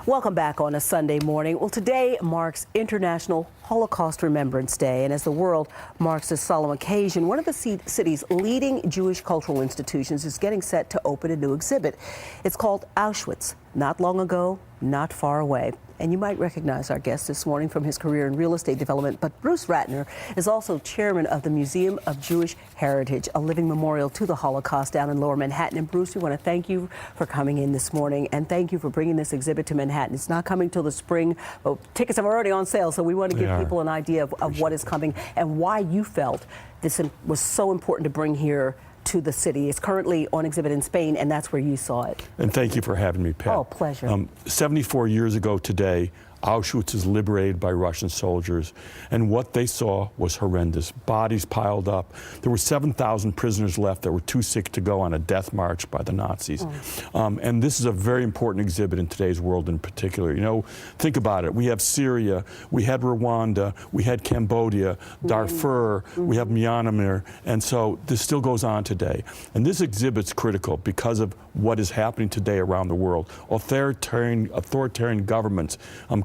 Welcome back on a Sunday morning. Well, today marks International Holocaust Remembrance Day, and as the world marks this solemn occasion, one of the city's leading Jewish cultural institutions is getting set to open a new exhibit. It's called Auschwitz, not long ago, not far away. And you might recognize our guest this morning from his career in real estate development, but Bruce Ratner is also chairman of the Museum of Jewish Heritage, a living memorial to the Holocaust down in Lower Manhattan. And Bruce, we want to thank you for coming in this morning, and thank you for bringing this exhibit to Manhattan. It's not coming till the spring, but tickets are already on sale, so we want to give people an idea of what is coming and why you felt this was so important to bring here to the city. It's currently on exhibit in Spain, and that's where you saw it. And thank you for having me, Pat. Oh, pleasure. 74 years ago today, Auschwitz was liberated by Russian soldiers, and what they saw was horrendous. Bodies piled up. There were 7,000 prisoners left that were too sick to go on a death march by the Nazis. And this is a very important exhibit in today's world in particular. You know, think about it. We have Syria, we had Rwanda, we had Cambodia, Darfur, we have Myanmar, and so this still goes on today. And this exhibit's critical because of what is happening today around the world. Authoritarian governments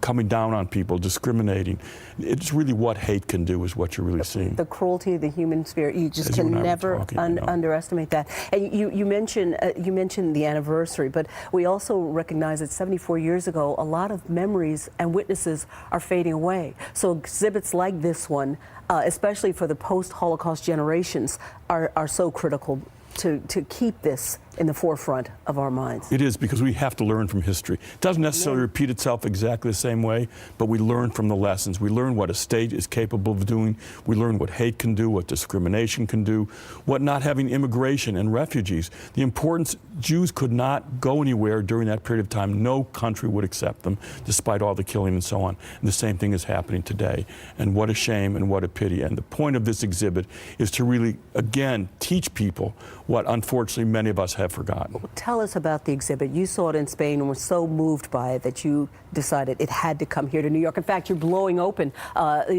coming down on people, discriminating. It's really what hate can do is what you're really seeing. The cruelty of the human spirit, you just can never underestimate that. And you mentioned the anniversary, but we also recognize that 74 years ago, a lot of memories and witnesses are fading away. So exhibits like this one, especially for the post-Holocaust generations, are so critical to keep this in the forefront of our minds. It is, because we have to learn from history. It doesn't necessarily repeat itself exactly the same way, but we learn from the lessons. We learn what a state is capable of doing. We learn what hate can do, what discrimination can do, what not having immigration and refugees. The importance, Jews could not go anywhere during that period of time. No country would accept them, despite all the killing and so on. And the same thing is happening today. And what a shame and what a pity. And the point of this exhibit is to really, again, teach people what unfortunately many of us have forgotten. Tell us about the exhibit. You saw it in Spain and were so moved by it that you decided it had to come here to New York. In fact, you're blowing open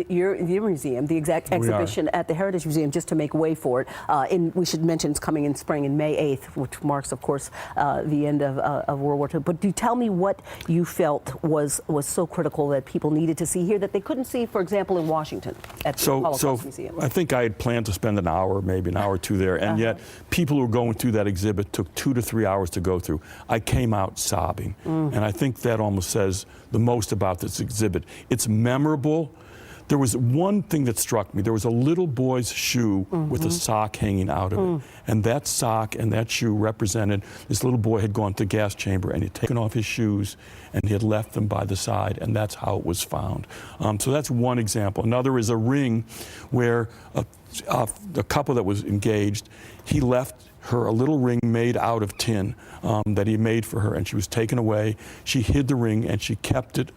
your museum, the exact exhibition at the Heritage Museum, just to make way for it. We should mention it's coming in spring, in May 8th, which marks, of course, the end of World War II. But do you tell me what you felt was so critical that people needed to see here that they couldn't see, for example, in Washington at the Holocaust Museum? I think I had planned to spend an hour, maybe an hour or two there, and yet people who were going through that exhibit took 2 to 3 hours to go through. I came out sobbing, and I think that almost says the most about this exhibit. It's memorable. There was one thing that struck me. There was a little boy's shoe with a sock hanging out of it. And that sock and that shoe represented this little boy had gone to the gas chamber and he had taken off his shoes and he had left them by the side, and that's how it was found. So that's one example. Another is a ring where a couple that was engaged, he left her a little ring made out of tin that he made for her, and she was taken away. She hid the ring and she kept it.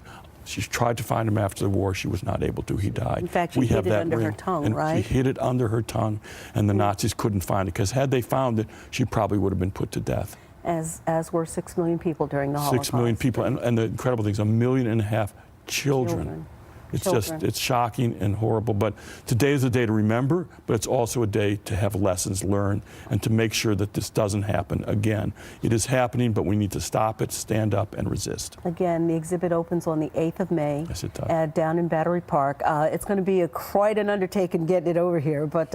She tried to find him after the war. She was not able to. He died. In fact, she hid it under her tongue, right? She hid it under her tongue, and the Nazis couldn't find it, because had they found it, she probably would have been put to death. As were 6 million people during the Holocaust. 6 million people, and the incredible thing is 1.5 million children. It's just, it's shocking and horrible. But today is a day to remember, but it's also a day to have lessons learned and to make sure that this doesn't happen again. It is happening, but we need to stop it, stand up, and resist. Again, the exhibit opens on the 8th of May. Yes, it does. Down in Battery Park. It's going to be quite an undertaking getting it over here, but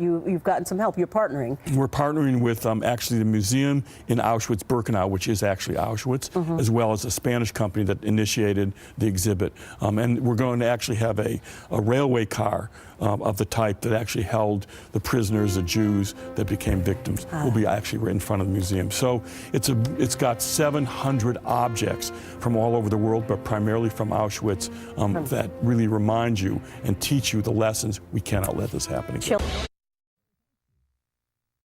you've gotten some help. You're partnering. We're partnering with actually the museum in Auschwitz-Birkenau, which is actually Auschwitz, as well as a Spanish company that initiated the exhibit. And we're going to actually have a railway car of the type that actually held the prisoners, the Jews that became victims, will be actually in front of the museum. So it's got 700 objects from all over the world, but primarily from Auschwitz, that really remind you and teach you the lessons. We cannot let this happen again.